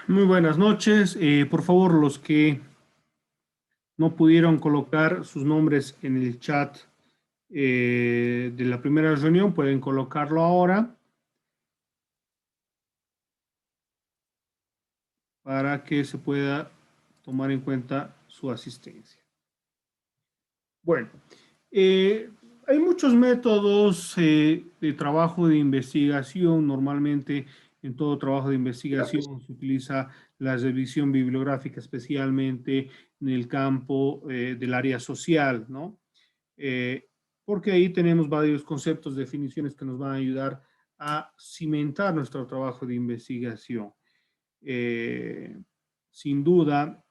Muy buenas noches. Por favor, los que no pudieron colocar sus nombres en el chat de la primera reunión, pueden colocarlo ahora para que se pueda tomar en cuenta su asistencia. Bueno, eh, hay muchos métodos de trabajo de investigación. Normalmente en todo trabajo de investigación se utiliza la revisión bibliográfica, especialmente en el campo del área social, ¿no? Eh, Porque ahí tenemos varios conceptos, definiciones que nos van a ayudar a cimentar nuestro trabajo de investigación. Eh, Sin duda,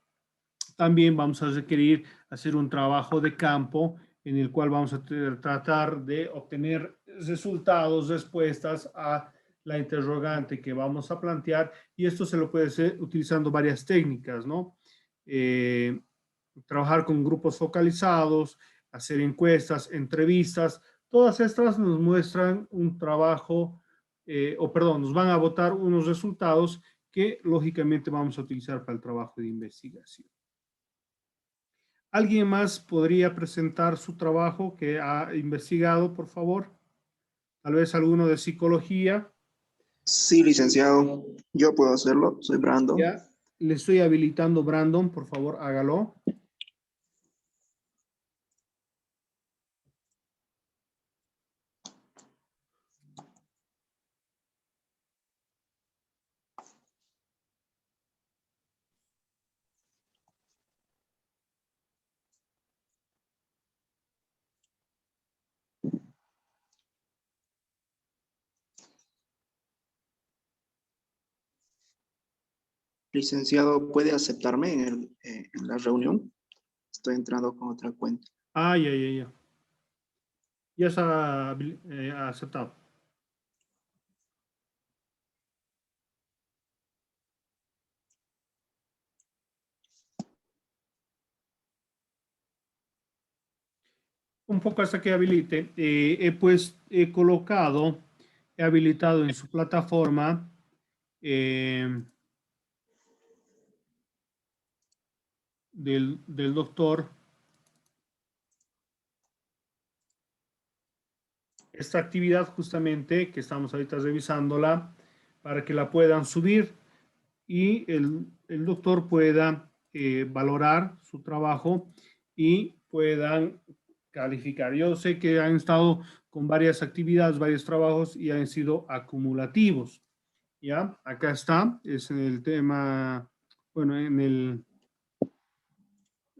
también vamos a requerir hacer un trabajo de campo en el cual vamos a tratar de obtener resultados, respuestas a la interrogante que vamos a plantear, y esto se lo puede hacer utilizando varias técnicas, ¿no? Eh, Trabajar con grupos focalizados, hacer encuestas, entrevistas, todas estas nos muestran un trabajo, o perdón, nos van a botar unos resultados que lógicamente vamos a utilizar para el trabajo de investigación. ¿Alguien más podría presentar su trabajo que ha investigado, por favor? Tal vez alguno de psicología. Sí, licenciado, yo puedo hacerlo, soy Brandon. Ya le estoy habilitando, Brandon, por favor, hágalo. Licenciado, ¿puede aceptarme en la reunión? Estoy entrando con otra cuenta. Ah, ya. Ya está aceptado. Un poco hasta que habilite. Pues he colocado, he habilitado en su plataforma del doctor esta actividad justamente que estamos ahorita revisándola para que la puedan subir y el doctor pueda valorar su trabajo y puedan calificar. Yo sé que han estado con varias actividades, varios trabajos y han sido acumulativos. ¿Ya? Acá está, es en el tema, bueno,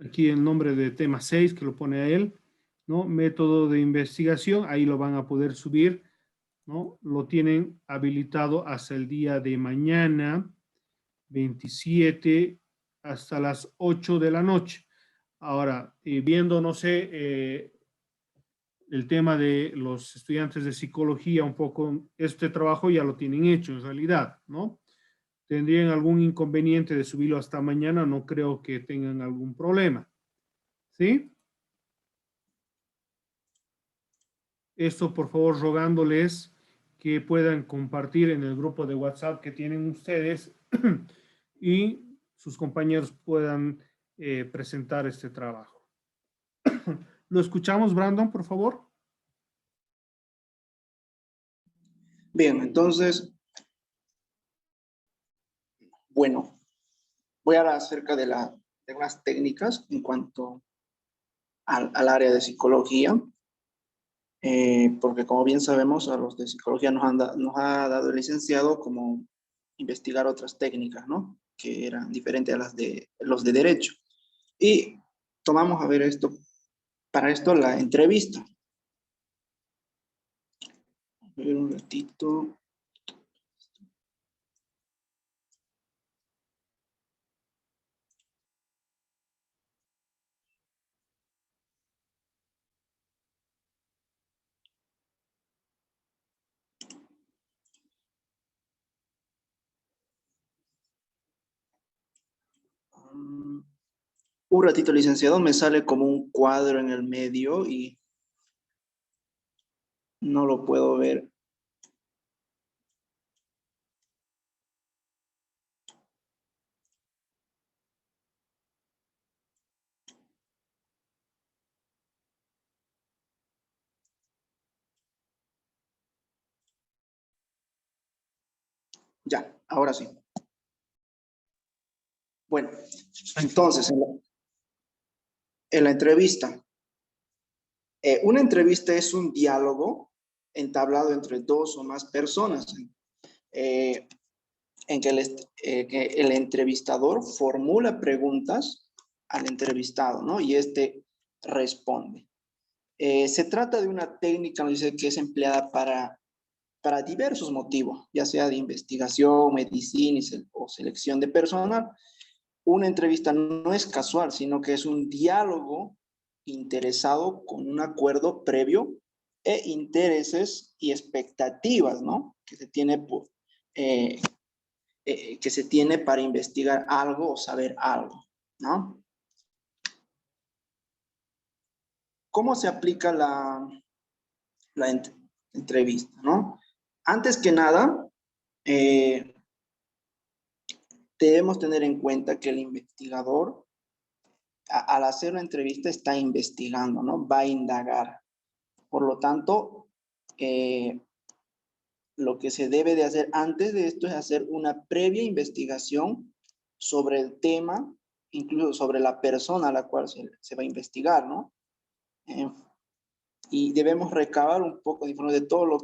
aquí el nombre de tema 6 que lo pone a él, ¿no? Método de investigación, ahí lo van a poder subir, ¿no? Lo tienen habilitado hasta el día de mañana, 27, hasta las 8 de la noche. Ahora, viendo, no sé, el tema de los estudiantes de psicología, un poco, este trabajo ya lo tienen hecho en realidad, ¿no? ¿Tendrían algún inconveniente de subirlo hasta mañana? No creo que tengan algún problema, ¿sí? Esto, por favor, rogándoles que puedan compartir en el grupo de WhatsApp que tienen ustedes y sus compañeros puedan presentar este trabajo. ¿Lo escuchamos, Brandon, por favor? Bien, entonces, bueno, voy a hablar acerca de unas técnicas en cuanto al área de psicología, porque como bien sabemos, a los de psicología nos ha dado el licenciado como investigar otras técnicas, ¿no? Que eran diferentes a las de los de derecho. Y tomamos a ver esto, para esto la entrevista. A ver un ratito. Un ratito, licenciado, me sale como un cuadro en el medio y no lo puedo ver. Ya, ahora sí. Bueno, entonces, en la entrevista. Una entrevista es un diálogo entablado entre dos o más personas, eh, en que el entrevistador formula preguntas al entrevistado, ¿no? Y este responde. Se trata de una técnica, nos dice, que es empleada para diversos motivos, ya sea de investigación, medicina o selección de personal. Una entrevista no es casual, sino que es un diálogo interesado con un acuerdo previo e intereses y expectativas, ¿no? Eh, que se tiene para investigar algo o saber algo, ¿no? ¿Cómo se aplica la entrevista, ¿no? Antes que nada, eh, debemos tener en cuenta que el investigador, al hacer una entrevista, está investigando, ¿no? Va a indagar. Por lo tanto, lo que se debe de hacer antes de esto es hacer una previa investigación sobre el tema, incluso sobre la persona a la cual se va a investigar, ¿no? Eh, y debemos recabar un poco de información de todo lo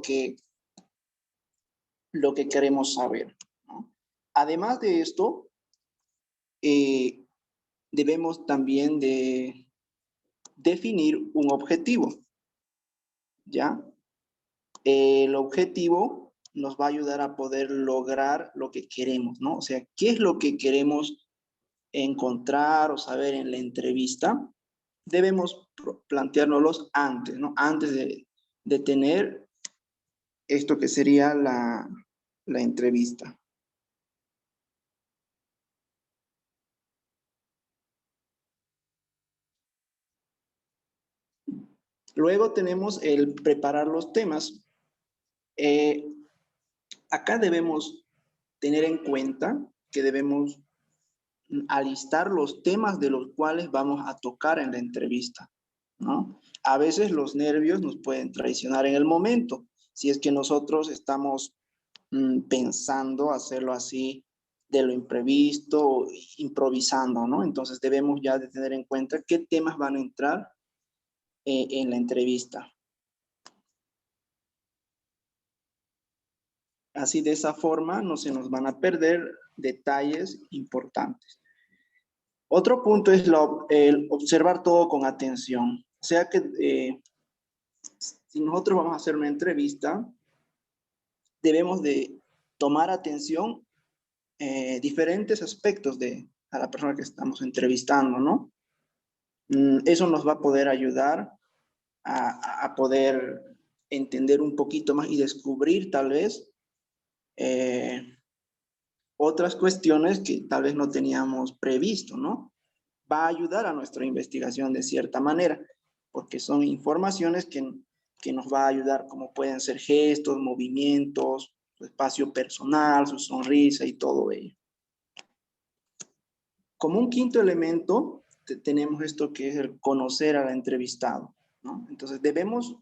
que queremos saber, ¿no? Además de esto, eh, debemos también de definir un objetivo, ¿ya? El objetivo nos va a ayudar a poder lograr lo que queremos, ¿no? O sea, ¿qué es lo que queremos encontrar o saber en la entrevista? Debemos planteárnoslos antes, ¿no? Antes de tener esto que sería la entrevista. Luego tenemos el preparar los temas. Eh, Acá debemos tener en cuenta que debemos alistar los temas de los cuales vamos a tocar en la entrevista, ¿no? A veces los nervios nos pueden traicionar en el momento, si es que nosotros estamos pensando hacerlo así de lo imprevisto, improvisando, ¿no? Entonces debemos ya de tener en cuenta qué temas van a entrar en la entrevista. Así, de esa forma no se nos van a perder detalles importantes. Otro punto es el observar todo con atención. O sea que si nosotros vamos a hacer una entrevista, debemos de tomar atención diferentes aspectos a la persona que estamos entrevistando, ¿no? Eso nos va a poder ayudar a poder entender un poquito más y descubrir tal vez otras cuestiones que tal vez no teníamos previsto, ¿no? Va a ayudar a nuestra investigación de cierta manera, porque son informaciones que nos va a ayudar, como pueden ser gestos, movimientos, su espacio personal, su sonrisa y todo ello. Como un quinto elemento, tenemos esto que es el conocer al entrevistado, ¿no? Entonces debemos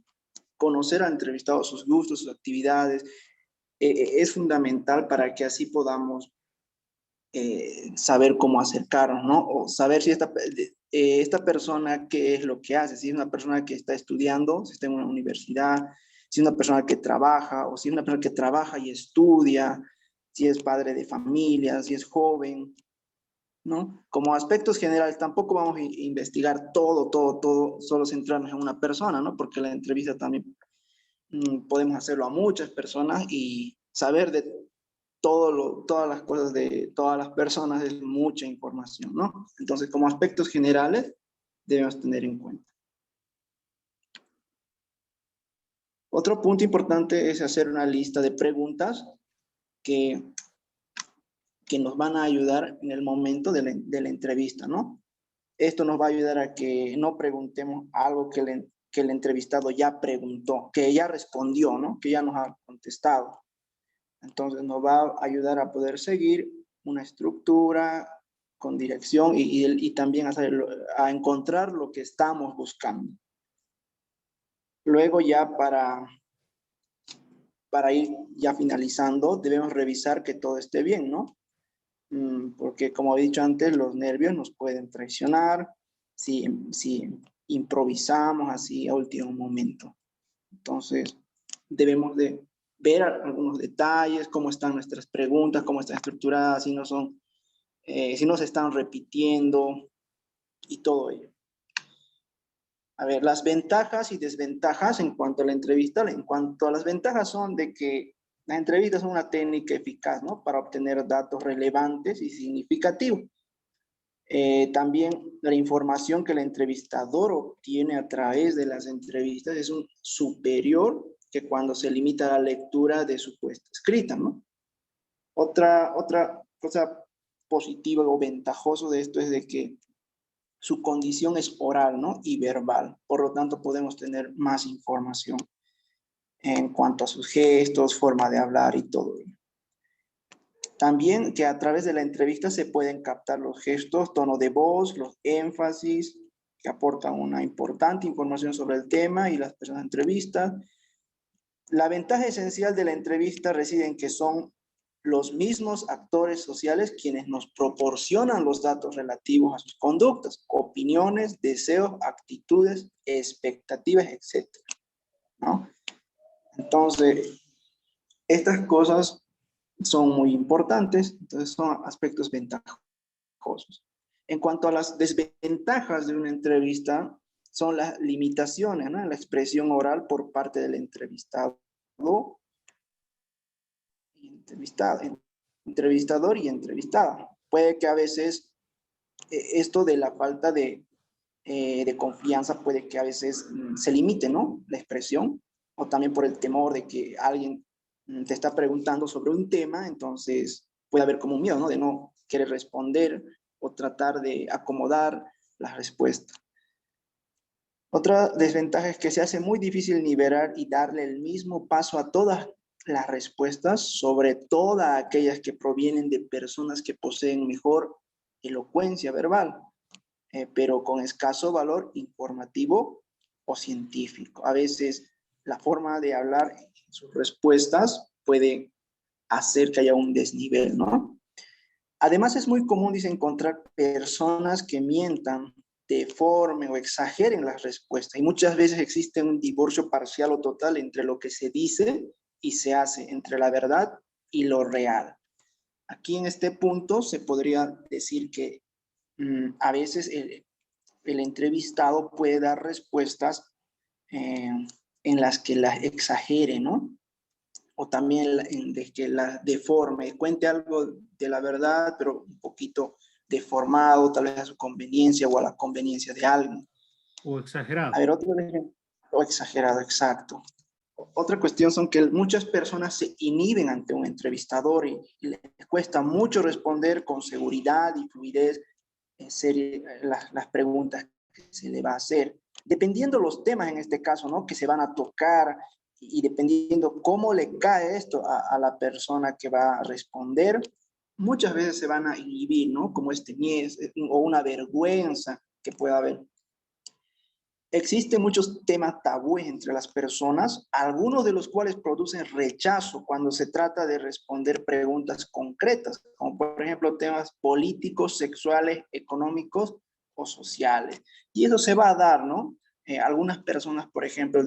conocer al entrevistado, sus gustos, sus actividades. Es fundamental para que así podamos saber cómo acercarnos, ¿no? O saber si esta persona qué es lo que hace, si es una persona que está estudiando, si está en una universidad, si es una persona que trabaja, o si es una persona que trabaja y estudia, si es padre de familia, si es joven, ¿no? Como aspectos generales, tampoco vamos a investigar todo, solo centrarnos en una persona, ¿no? Porque la entrevista también podemos hacerlo a muchas personas y saber de todas las cosas de todas las personas es mucha información, ¿no? Entonces, como aspectos generales, debemos tener en cuenta. Otro punto importante es hacer una lista de preguntas que, que nos van a ayudar en el momento de la entrevista, ¿no? Esto nos va a ayudar a que no preguntemos algo que el entrevistado ya preguntó, que ya respondió, ¿no? Que ya nos ha contestado. Entonces nos va a ayudar a poder seguir una estructura con dirección y también a encontrar lo que estamos buscando. Luego ya para ir ya finalizando, debemos revisar que todo esté bien, ¿no? Porque como he dicho antes, los nervios nos pueden traicionar si improvisamos así a último momento. Entonces, debemos de ver algunos detalles, cómo están nuestras preguntas, cómo están estructuradas, si no se están repitiendo y todo ello. A ver, las ventajas y desventajas en cuanto a la entrevista. En cuanto a las ventajas son de que las entrevistas son una técnica eficaz, ¿no? Para obtener datos relevantes y significativos. También la información que el entrevistador obtiene a través de las entrevistas es superior que cuando se limita a la lectura de su puesta escrita, ¿no? Otra cosa positiva o ventajoso de esto es de que su condición es oral, ¿no? Y verbal. Por lo tanto, podemos tener más información en cuanto a sus gestos, forma de hablar y todo ello. También que a través de la entrevista se pueden captar los gestos, tono de voz, los énfasis, que aportan una importante información sobre el tema y las personas entrevistas. La ventaja esencial de la entrevista reside en que son los mismos actores sociales quienes nos proporcionan los datos relativos a sus conductas, opiniones, deseos, actitudes, expectativas, etc., ¿no? Entonces, estas cosas son muy importantes, entonces son aspectos ventajosos. En cuanto a las desventajas de una entrevista, son las limitaciones, ¿no? La expresión oral por parte del entrevistado, entrevistador y entrevistada. Puede que a veces esto de la falta de confianza puede que a veces se limite, ¿no? La expresión, o también por el temor de que alguien te está preguntando sobre un tema, entonces puede haber como un miedo, ¿no? De no querer responder o tratar de acomodar la respuesta. Otra desventaja es que se hace muy difícil nivelar y darle el mismo paso a todas las respuestas, sobre todo a aquellas que provienen de personas que poseen mejor elocuencia verbal, pero con escaso valor informativo o científico. A veces la forma de hablar en sus respuestas puede hacer que haya un desnivel, ¿no? Además, es muy común, dice, encontrar personas que mientan, deformen o exageren las respuestas. Y muchas veces existe un divorcio parcial o total entre lo que se dice y se hace, entre la verdad y lo real. Aquí en este punto se podría decir que a veces el entrevistado puede dar respuestas en las que las exagere, ¿no? O también de que la deforme, cuente algo de la verdad, pero un poquito deformado, tal vez a su conveniencia o a la conveniencia de alguien. O exagerado. A ver, otro ejemplo, o exagerado, exacto. Otra cuestión son que muchas personas se inhiben ante un entrevistador y les cuesta mucho responder con seguridad y fluidez las preguntas que se le va a hacer. Dependiendo los temas en este caso, ¿no? Que se van a tocar y dependiendo cómo le cae esto a la persona que va a responder, muchas veces se van a inhibir, ¿no? Como este miedo o una vergüenza que pueda haber. Existen muchos temas tabúes entre las personas, algunos de los cuales producen rechazo cuando se trata de responder preguntas concretas, como por ejemplo temas políticos, sexuales, económicos o sociales. Y eso se va a dar, ¿no? Algunas personas, por ejemplo,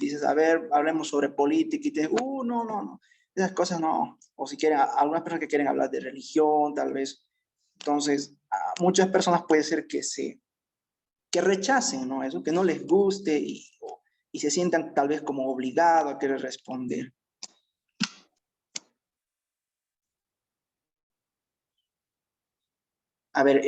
dices, a ver, hablemos sobre política y te dicen, no, esas cosas no. O si quieren, algunas personas que quieren hablar de religión, tal vez. Entonces, a muchas personas puede ser que rechacen, ¿no? Eso, que no les guste y se sientan tal vez como obligados a querer responder. A ver,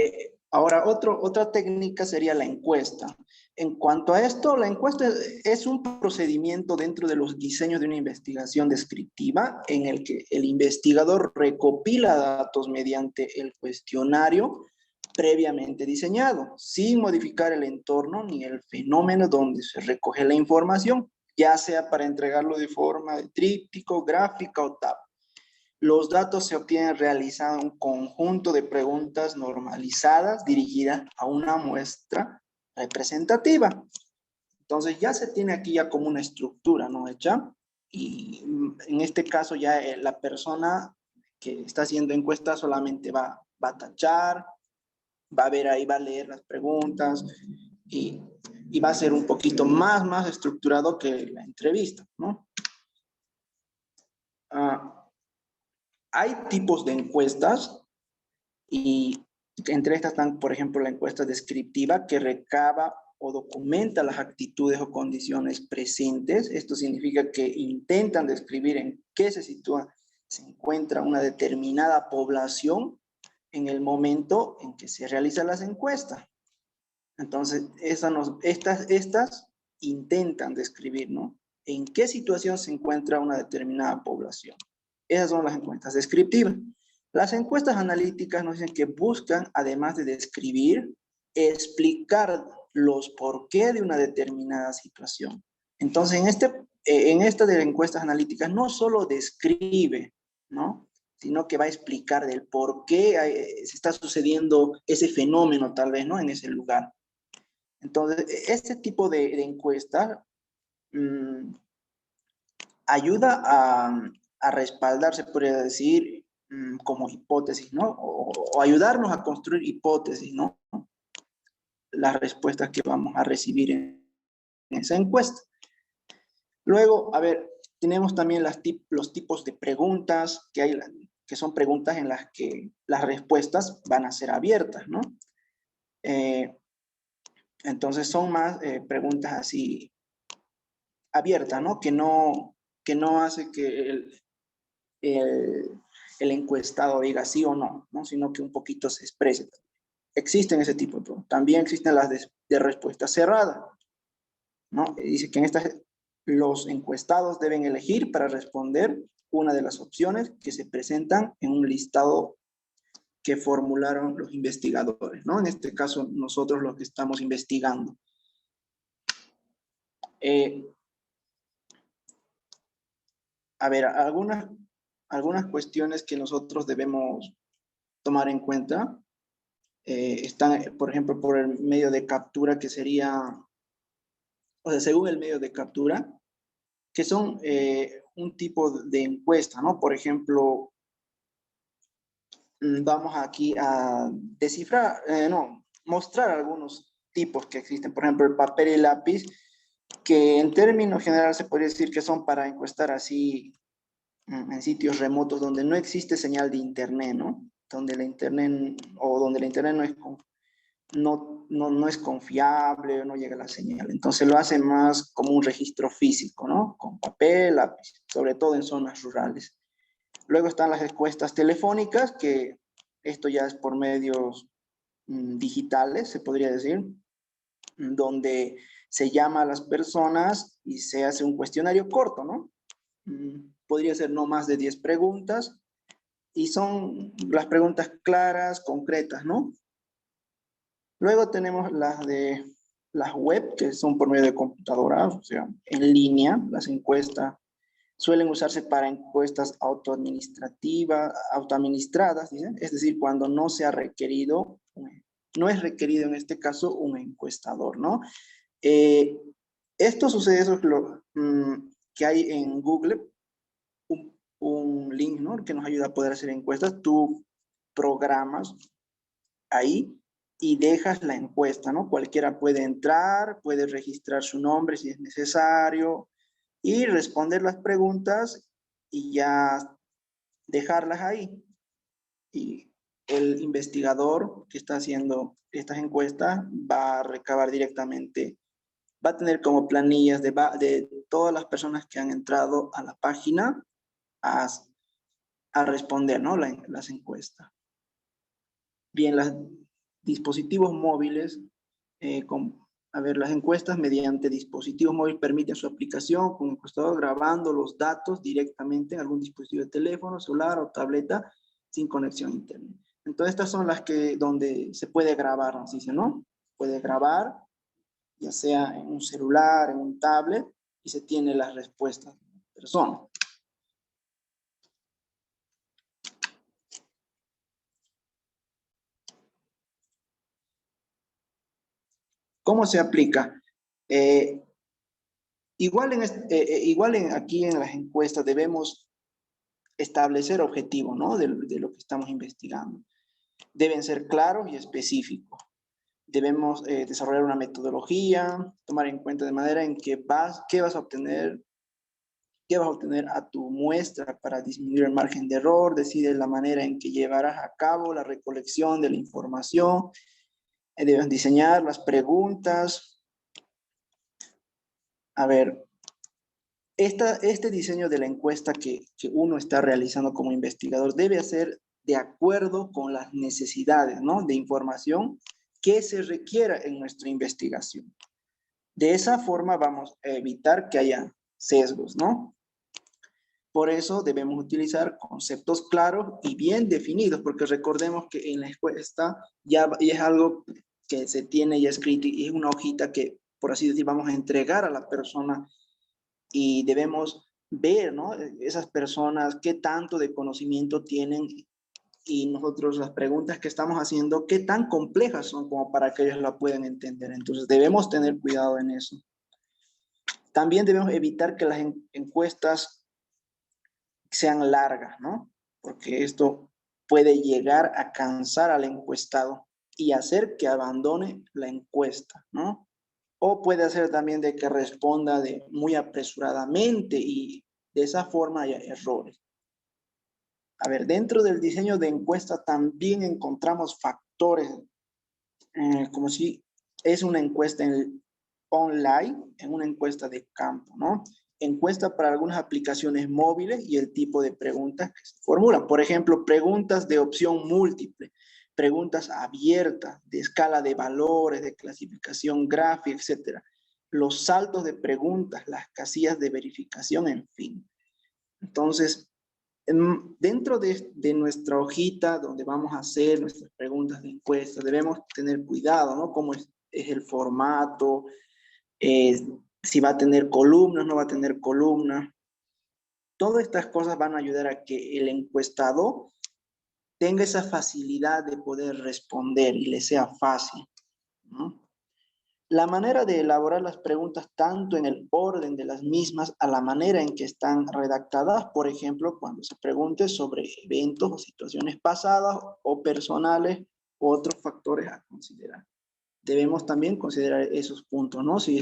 ahora otra técnica sería la encuesta. En cuanto a esto, la encuesta es un procedimiento dentro de los diseños de una investigación descriptiva en el que el investigador recopila datos mediante el cuestionario previamente diseñado, sin modificar el entorno ni el fenómeno donde se recoge la información, ya sea para entregarlo de forma de tríptico, gráfica o tab. Los datos se obtienen realizando un conjunto de preguntas normalizadas dirigidas a una muestra representativa. Entonces ya se tiene aquí ya como una estructura, ¿no? Hecha. y en este caso ya la persona que está haciendo encuesta solamente va a tachar, va a ver ahí, va a leer las preguntas y, y va a ser un poquito más estructurado que la entrevista, ¿no? Hay tipos de encuestas y entre estas están, por ejemplo, la encuesta descriptiva que recaba o documenta las actitudes o condiciones presentes. Esto significa que intentan describir en qué se encuentra una determinada población en el momento en que se realizan las encuestas. Entonces, estas intentan describir, ¿no? En qué situación se encuentra una determinada población. Esas son las encuestas descriptivas. Las encuestas analíticas nos dicen que buscan, además de describir, explicar los por qué de una determinada situación. Entonces, en esta de encuestas analíticas no solo describe, ¿no? Sino que va a explicar del por qué se está sucediendo ese fenómeno, tal vez, ¿no? En ese lugar. Entonces, este tipo de encuestas ayuda a respaldar, se podría decir, como hipótesis, ¿no? O ayudarnos a construir hipótesis, ¿no? Las respuestas que vamos a recibir en esa encuesta. Luego, a ver, tenemos también los tipos de preguntas que hay, que son preguntas en las que las respuestas van a ser abiertas, ¿no? Entonces son más preguntas así abiertas, ¿no? Que no hace que el encuestado diga sí o no, ¿no? Sino que un poquito se exprese. Existen ese tipo de preguntas. También existen las de respuesta cerrada, ¿no? Dice que en estas los encuestados deben elegir para responder una de las opciones que se presentan en un listado que formularon los investigadores, ¿no? En este caso, nosotros los que estamos investigando. A ver, algunas cuestiones que nosotros debemos tomar en cuenta están, por ejemplo, por el medio de captura que sería, o sea, según el medio de captura, que son un tipo de encuesta, ¿no? Por ejemplo, vamos aquí a descifrar, no, mostrar algunos tipos que existen. Por ejemplo, el papel y lápiz, que en términos generales se podría decir que son para encuestar así en sitios remotos donde no existe señal de internet, ¿no? Donde la internet no es confiable, no llega la señal. Entonces lo hace más como un registro físico, ¿no? Con papel, lápiz, sobre todo en zonas rurales. Luego están las encuestas telefónicas, que esto ya es por medios digitales, se podría decir, donde se llama a las personas y se hace un cuestionario corto, ¿no? Podría ser no más de 10 preguntas y son las preguntas claras, concretas, ¿no? Luego tenemos las web, que son por medio de computadoras, o sea, en línea. Las encuestas suelen usarse para encuestas autoadministradas, ¿sí? Es decir, cuando no se ha requerido, no es requerido en este caso un encuestador, ¿no? Esto sucede, eso es lo que hay en Google, un link, ¿no? Que nos ayuda a poder hacer encuestas. Tú programas ahí y dejas la encuesta, ¿no? Cualquiera puede entrar, puede registrar su nombre si es necesario y responder las preguntas y ya dejarlas ahí. Y el investigador que está haciendo estas encuestas va a recabar directamente, va a tener como planillas de todas las personas que han entrado a la página a responder, ¿no? Las encuestas. Bien, los dispositivos móviles, a ver, las encuestas mediante dispositivos móviles permiten su aplicación con encuestador grabando los datos directamente en algún dispositivo de teléfono, celular o tableta sin conexión a internet. Entonces, estas son las que donde se puede grabar, nos dice, ¿no? Puede grabar, ya sea en un celular, en un tablet, y se tiene las respuestas de la persona. ¿Cómo se aplica? Aquí en las encuestas debemos establecer objetivos, ¿no? De lo que estamos investigando. Deben ser claros y específicos. Debemos desarrollar una metodología, tomar en cuenta de manera en que qué vas a obtener a tu muestra para disminuir el margen de error, decide la manera en que llevarás a cabo la recolección de la información, debes diseñar las preguntas. A ver, este diseño de la encuesta que uno está realizando como investigador debe ser de acuerdo con las necesidades, ¿no? De información que se requiera en nuestra investigación. De esa forma vamos a evitar que haya sesgos, ¿no? Por eso debemos utilizar conceptos claros y bien definidos, porque recordemos que en la encuesta ya es algo que se tiene ya escrito y es una hojita que, por así decir, vamos a entregar a la persona y debemos ver, ¿no? Esas personas, qué tanto de conocimiento tienen y nosotros las preguntas que estamos haciendo, qué tan complejas son como para que ellos la puedan entender. Entonces debemos tener cuidado en eso. También debemos evitar que las encuestas sean largas, ¿no? Porque esto puede llegar a cansar al encuestado y hacer que abandone la encuesta, ¿no? O puede hacer también de que responda muy apresuradamente y de esa forma haya errores. A ver, dentro del diseño de encuesta también encontramos factores como si es una encuesta online, en una encuesta de campo, ¿no? Encuesta para algunas aplicaciones móviles y el tipo de preguntas que se formulan. Por ejemplo, preguntas de opción múltiple, preguntas abiertas, de escala de valores, de clasificación gráfica, etcétera. Los saltos de preguntas, las casillas de verificación, en fin. Entonces, dentro de nuestra hojita donde vamos a hacer nuestras preguntas de encuesta, debemos tener cuidado, ¿no? Cómo es el formato, si va a tener columnas, no va a tener columnas. Todas estas cosas van a ayudar a que el encuestador tenga esa facilidad de poder responder y le sea fácil, ¿no? La manera de elaborar las preguntas, tanto en el orden de las mismas a la manera en que están redactadas, por ejemplo, cuando se pregunte sobre eventos o situaciones pasadas o personales u otros factores a considerar. Debemos también considerar esos puntos, ¿no? Si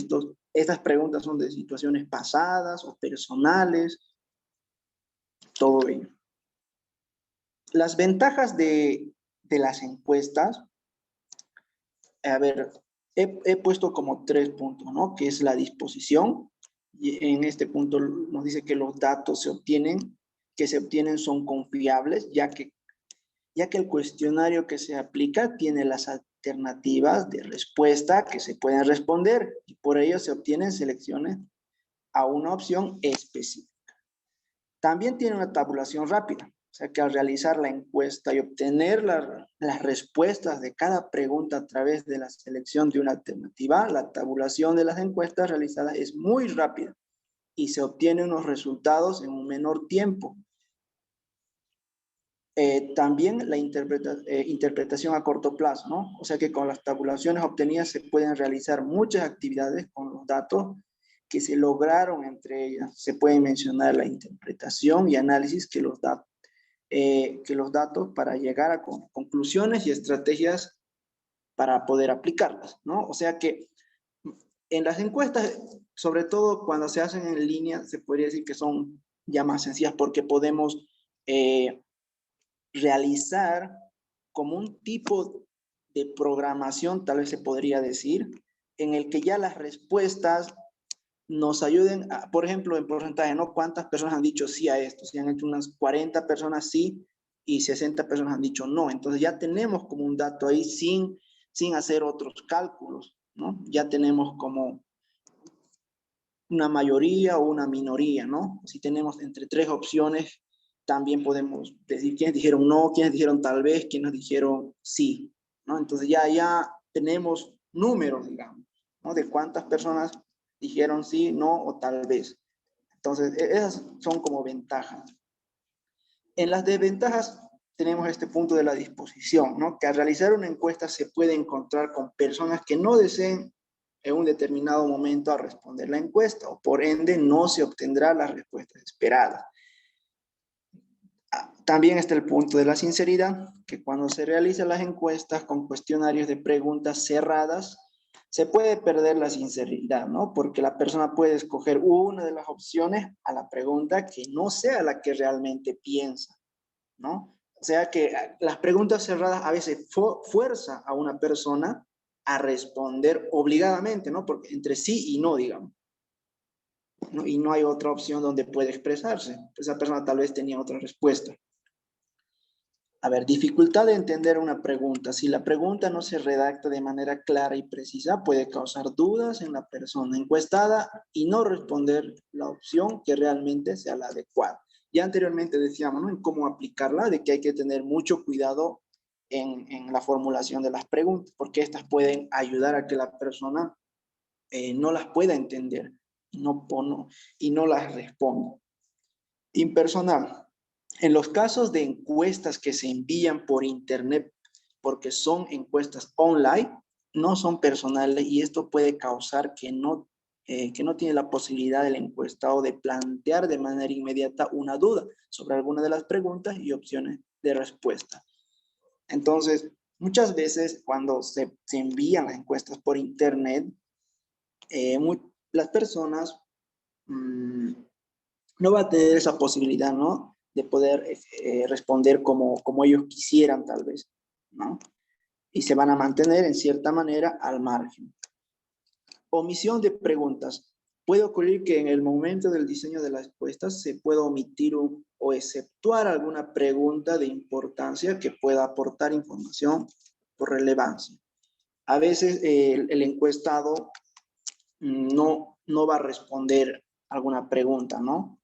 estas preguntas son de situaciones pasadas o personales, todo ello. Las ventajas de las encuestas, a ver, he puesto como 3 puntos, ¿no? Que es la disposición. Y en este punto nos dice que los datos que se obtienen son confiables, ya que el cuestionario que se aplica tiene las alternativas de respuesta que se pueden responder y por ello se obtienen selecciones a una opción específica. También tiene una tabulación rápida, o sea que al realizar la encuesta y obtener las respuestas de cada pregunta a través de la selección de una alternativa, la tabulación de las encuestas realizadas es muy rápida y se obtienen unos resultados en un menor tiempo. También la interpretación a corto plazo, ¿no? O sea que con las tabulaciones obtenidas se pueden realizar muchas actividades con los datos que se lograron entre ellas. Se puede mencionar la interpretación y análisis que los datos para llegar a conclusiones y estrategias para poder aplicarlas, ¿no? O sea que en las encuestas, sobre todo cuando se hacen en línea, se podría decir que son ya más sencillas porque podemos realizar como un tipo de programación, tal vez se podría decir, en el que ya las respuestas nos ayuden, por ejemplo, en porcentaje, ¿no? ¿Cuántas personas han dicho sí a esto? Si han hecho unas 40 personas sí y 60 personas han dicho no. Entonces ya tenemos como un dato ahí sin hacer otros cálculos, ¿no? Ya tenemos como una mayoría o una minoría, ¿no? Si tenemos entre 3 opciones, también podemos decir quiénes dijeron no, quiénes dijeron tal vez, quiénes dijeron sí, ¿no? Entonces ya tenemos números, digamos, ¿no? De cuántas personas dijeron sí, no o tal vez. Entonces, esas son como ventajas. En las desventajas tenemos este punto de la disposición, ¿no? Que al realizar una encuesta se puede encontrar con personas que no deseen en un determinado momento a responder la encuesta, o por ende no se obtendrá las respuestas esperadas. También está el punto de la sinceridad, que cuando se realizan las encuestas con cuestionarios de preguntas cerradas, se puede perder la sinceridad, ¿no? Porque la persona puede escoger una de las opciones a la pregunta que no sea la que realmente piensa, ¿no? O sea que las preguntas cerradas a veces fuerza a una persona a responder obligadamente, ¿no? Porque entre sí y no, digamos, ¿no? Y no hay otra opción donde puede expresarse. Esa persona tal vez tenía otra respuesta. A ver, dificultad de entender una pregunta. Si la pregunta no se redacta de manera clara y precisa, puede causar dudas en la persona encuestada y no responder la opción que realmente sea la adecuada. Ya anteriormente decíamos, ¿no?, en cómo aplicarla, de que hay que tener mucho cuidado en la formulación de las preguntas, porque estas pueden ayudar a que la persona no las pueda entender y no las responda. Impersonal. En los casos de encuestas que se envían por internet, porque son encuestas online, no son personales y esto puede causar que no tiene la posibilidad del encuestado de plantear de manera inmediata una duda sobre alguna de las preguntas y opciones de respuesta. Entonces, muchas veces cuando se envían las encuestas por internet, las personas no va a tener esa posibilidad, ¿no?, de poder responder como ellos quisieran tal vez, ¿no? Y se van a mantener en cierta manera al margen. Omisión de preguntas. Puede ocurrir que en el momento del diseño de las encuestas se pueda omitir o exceptuar alguna pregunta de importancia que pueda aportar información por relevancia. A veces el encuestado no va a responder alguna pregunta, ¿no?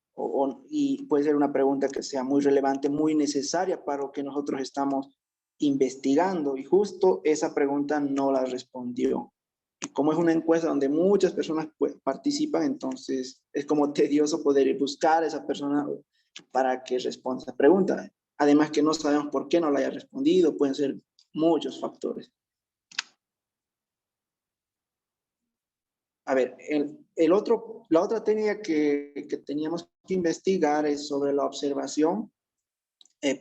Y puede ser una pregunta que sea muy relevante, muy necesaria para lo que nosotros estamos investigando, y justo esa pregunta no la respondió. Y como es una encuesta donde muchas personas participan, entonces es como tedioso poder buscar a esa persona para que responda esa pregunta. Además que no sabemos por qué no la haya respondido, pueden ser muchos factores. A ver, la otra técnica que teníamos que investigar es sobre la observación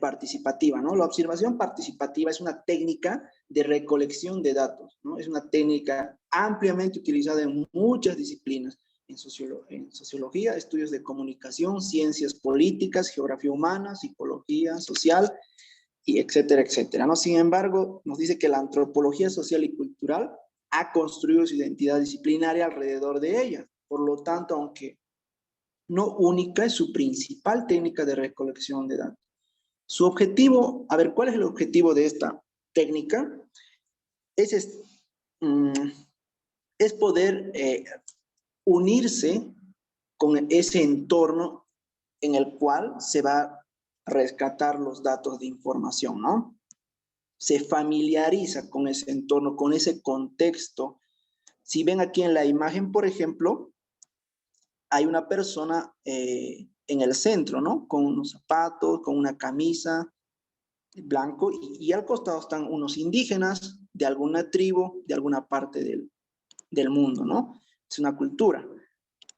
participativa, ¿no? La observación participativa es una técnica de recolección de datos, ¿no? Es una técnica ampliamente utilizada en muchas disciplinas, en sociología, estudios de comunicación, ciencias políticas, geografía humana, psicología social, y etcétera, etcétera, ¿no? Sin embargo, nos dice que la antropología social y cultural ha construido su identidad disciplinaria alrededor de ella. Por lo tanto, aunque no única, es su principal técnica de recolección de datos. Su objetivo, a ver, ¿cuál es el objetivo de esta técnica? Es poder unirse con ese entorno en el cual se va a rescatar los datos de información, ¿no? Se familiariza con ese entorno, con ese contexto. Si ven aquí en la imagen, por ejemplo, hay una persona en el centro, ¿no? Con unos zapatos, con una camisa blanco, y al costado están unos indígenas de alguna tribu, de alguna parte del mundo, ¿no? Es una cultura.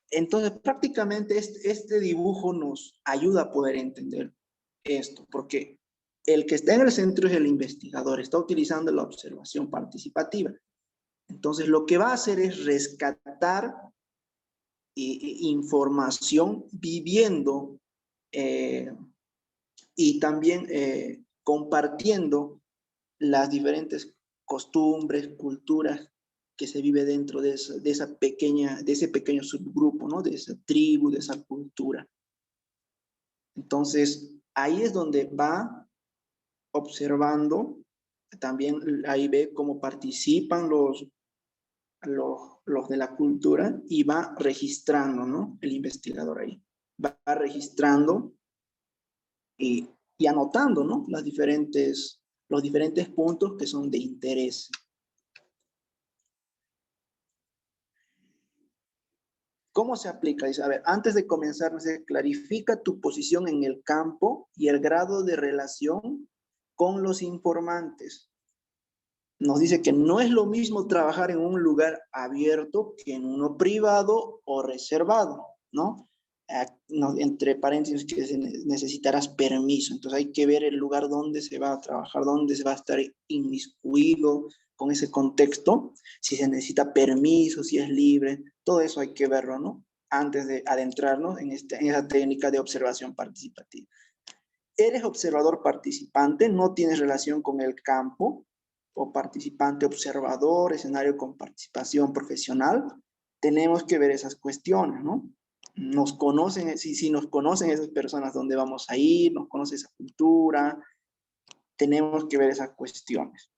Entonces, prácticamente este dibujo nos ayuda a poder entender esto, porque el que está en el centro es el investigador, está utilizando la observación participativa. Entonces, lo que va a hacer es rescatar información viviendo y también compartiendo las diferentes costumbres, culturas que se vive dentro de ese pequeño subgrupo, ¿no? De esa tribu, de esa cultura. Entonces, ahí es donde va observando, también ahí ve cómo participan los de la cultura, y va registrando, ¿no? El investigador ahí va registrando y anotando, ¿no? Los diferentes puntos que son de interés. ¿Cómo se aplica? Dice, a ver, antes de comenzar, dice, clarifica tu posición en el campo y el grado de relación con los informantes. nos dice que no es lo mismo trabajar en un lugar abierto que en uno privado o reservado, ¿no? Entre paréntesis, que necesitarás permiso. Entonces hay que ver el lugar donde se va a trabajar, donde se va a estar inmiscuido con ese contexto, si se necesita permiso, si es libre, todo eso hay que verlo, ¿no? Antes de adentrarnos en esa técnica de observación participativa. Eres observador participante, no tienes relación con el campo, o participante observador, escenario con participación profesional, tenemos que ver esas cuestiones, ¿no? Nos conocen, si nos conocen esas personas dónde vamos a ir, nos conoce esa cultura, tenemos que ver esas cuestiones.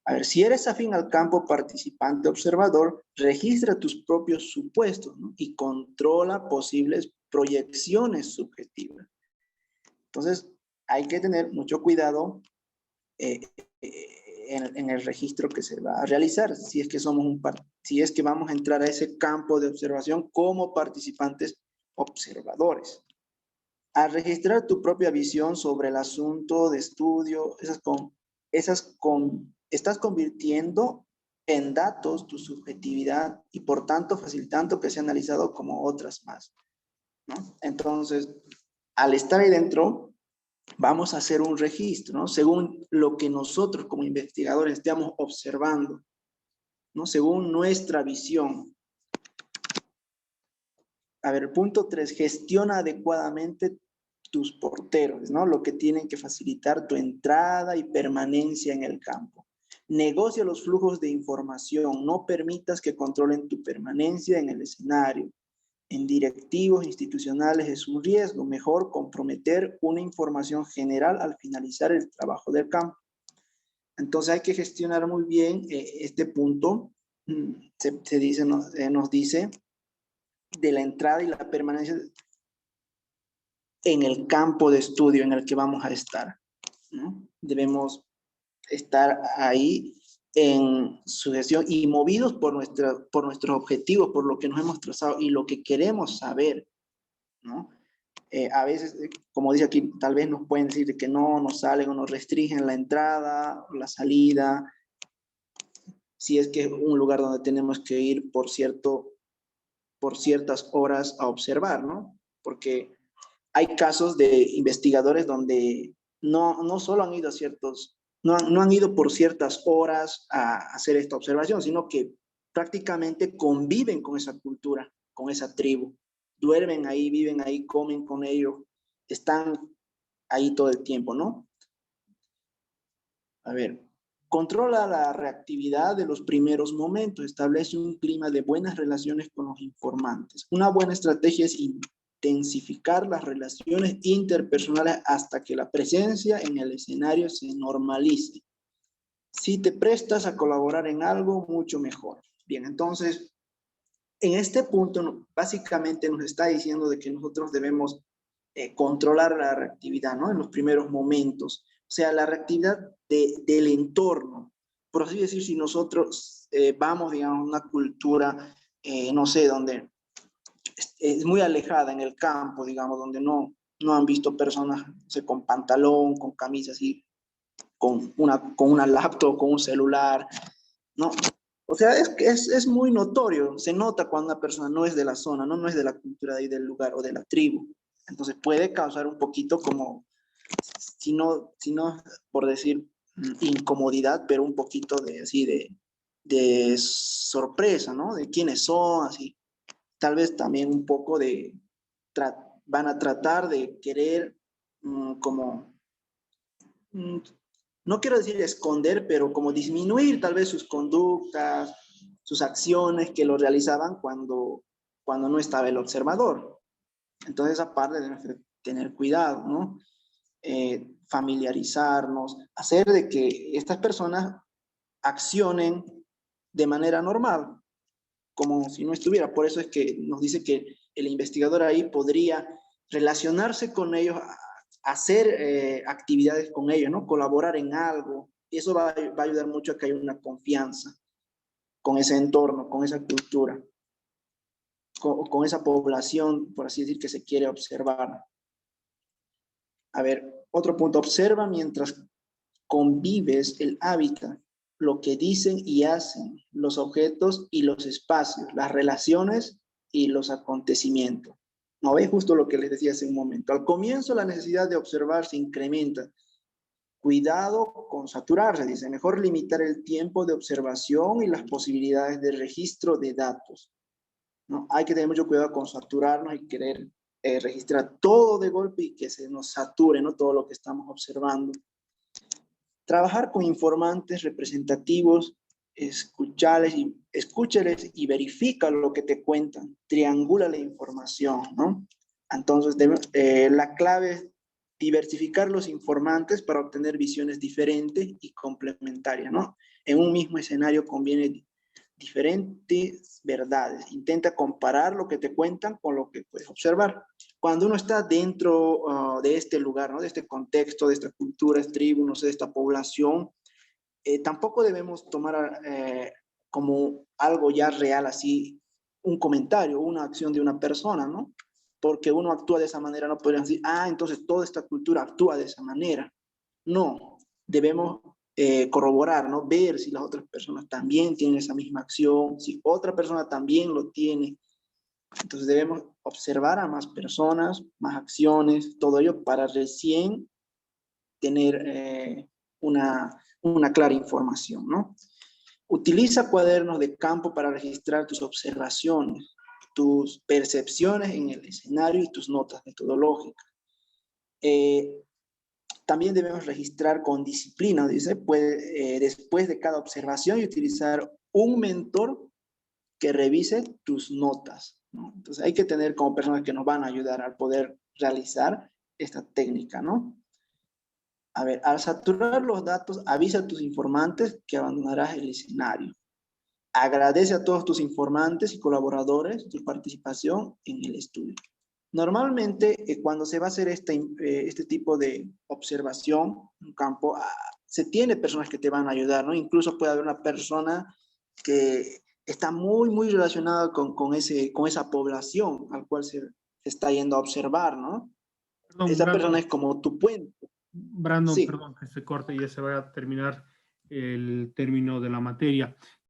A ver, si eres afín al campo participante observador, registra tus propios supuestos, ¿no? Y controla posibles proyecciones subjetivas. Entonces, hay que tener mucho cuidado en el registro que se va a realizar, si es que si es que vamos a entrar a ese campo de observación como participantes observadores. Al registrar tu propia visión sobre el asunto de estudio, estás convirtiendo en datos tu subjetividad y por tanto facilitando que sea analizado como otras más, ¿no? Entonces, al estar ahí dentro, vamos a hacer un registro, ¿no? Según lo que nosotros como investigadores estemos observando, ¿no? Según nuestra visión. A ver, punto 3, gestiona adecuadamente tus porteros, ¿no? Lo que tienen que facilitar tu entrada y permanencia en el campo. Negocia los flujos de información, no permitas que controlen tu permanencia en el escenario. En directivos institucionales es un riesgo, mejor comprometer una información general al finalizar el trabajo del campo. Entonces hay que gestionar muy bien este punto, nos dice, de la entrada y la permanencia en el campo de estudio en el que vamos a estar, ¿no? Debemos estar ahí en su gestión y movidos por nuestros objetivos, por lo que nos hemos trazado y lo que queremos saber, ¿no? A veces, como dice aquí, tal vez nos pueden decir que no, nos salen o nos restringen la entrada o la salida, si es que es un lugar donde tenemos que ir por ciertas horas a observar, ¿no? Porque hay casos de investigadores donde no solo han ido no han ido por ciertas horas a hacer esta observación, sino que prácticamente conviven con esa cultura, con esa tribu. Duermen ahí, viven ahí, comen con ellos, están ahí todo el tiempo, ¿no? A ver, controla la reactividad de los primeros momentos, establece un clima de buenas relaciones con los informantes. Una buena estrategia es intensificar las relaciones interpersonales hasta que la presencia en el escenario se normalice. Si te prestas a colaborar en algo, mucho mejor. Bien, entonces, en este punto, básicamente nos está diciendo de que nosotros debemos controlar la reactividad, ¿no? En los primeros momentos. O sea, la reactividad del entorno. Por así decir, si nosotros vamos, digamos, a una cultura, no sé, donde es muy alejada en el campo, digamos, donde no han visto personas, no sé, con pantalón, con camisa así, con una laptop, con un celular, ¿no? O sea, es muy notorio, se nota cuando una persona no es de la zona, no es de la cultura de ahí del lugar o de la tribu. Entonces puede causar un poquito como, si no por decir incomodidad, pero un poquito de sorpresa, ¿no? De quiénes son, así. Tal vez también un poco van a tratar de querer como no quiero decir esconder, pero como disminuir tal vez sus conductas, sus acciones que lo realizaban cuando no estaba el observador. Entonces, aparte de tener cuidado, ¿no? Familiarizarnos, hacer de que estas personas accionen de manera normal, como si no estuviera. Por eso es que nos dice que el investigador ahí podría relacionarse con ellos, hacer actividades con ellos, ¿no? Colaborar en algo. Y eso va a ayudar mucho a que haya una confianza con ese entorno, con esa cultura, con esa población, por así decir, que se quiere observar. A ver, otro punto, observa mientras convives el hábitat. lo que dicen y hacen, los objetos y los espacios, las relaciones y los acontecimientos. ¿No ves? Justo lo que les decía hace un momento. Al comienzo la necesidad de observar se incrementa. Cuidado con saturarse, dice. Mejor limitar el tiempo de observación y las posibilidades de registro de datos, ¿no? Hay que tener mucho cuidado con saturarnos y querer registrar todo de golpe y que se nos sature, ¿no? Todo lo que estamos observando. Trabajar con informantes representativos, escúchales y verifica lo que te cuentan, triangula la información, ¿no? Entonces, la clave es diversificar los informantes para obtener visiones diferentes y complementarias, ¿no? En un mismo escenario conviene diferentes verdades. Intenta comparar lo que te cuentan con lo que puedes observar. Cuando uno está dentro de este lugar, ¿no? De este contexto, de esta cultura, tribu, no sé, de esta población, tampoco debemos tomar como algo ya real, así, un comentario, una acción de una persona, ¿no? Porque uno actúa de esa manera, no podrían decir, ah, entonces toda esta cultura actúa de esa manera. No, debemos corroborar, ¿no? Ver si las otras personas también tienen esa misma acción, si otra persona también lo tiene. Entonces debemos observar a más personas, más acciones, todo ello para recién tener una clara información, ¿no? Utiliza cuadernos de campo para registrar tus observaciones, tus percepciones en el escenario y tus notas metodológicas. También debemos registrar con disciplina, dice, después de cada observación y utilizar un mentor que revise tus notas, ¿no? Entonces hay que tener como personas que nos van a ayudar a poder realizar esta técnica, ¿no? A ver, al saturar los datos, avisa a tus informantes que abandonarás el escenario. Agradece a todos tus informantes y colaboradores tu participación en el estudio. Normalmente, cuando se va a hacer este tipo de observación en campo, se tiene personas que te van a ayudar, ¿no? Incluso puede haber una persona que está muy relacionada con esa población al cual se está yendo a observar, ¿no? Perdón, Esa persona Brandon, es como tu puente. Brandon, Sí. perdón que se corte y ya se va a terminar el término de la materia.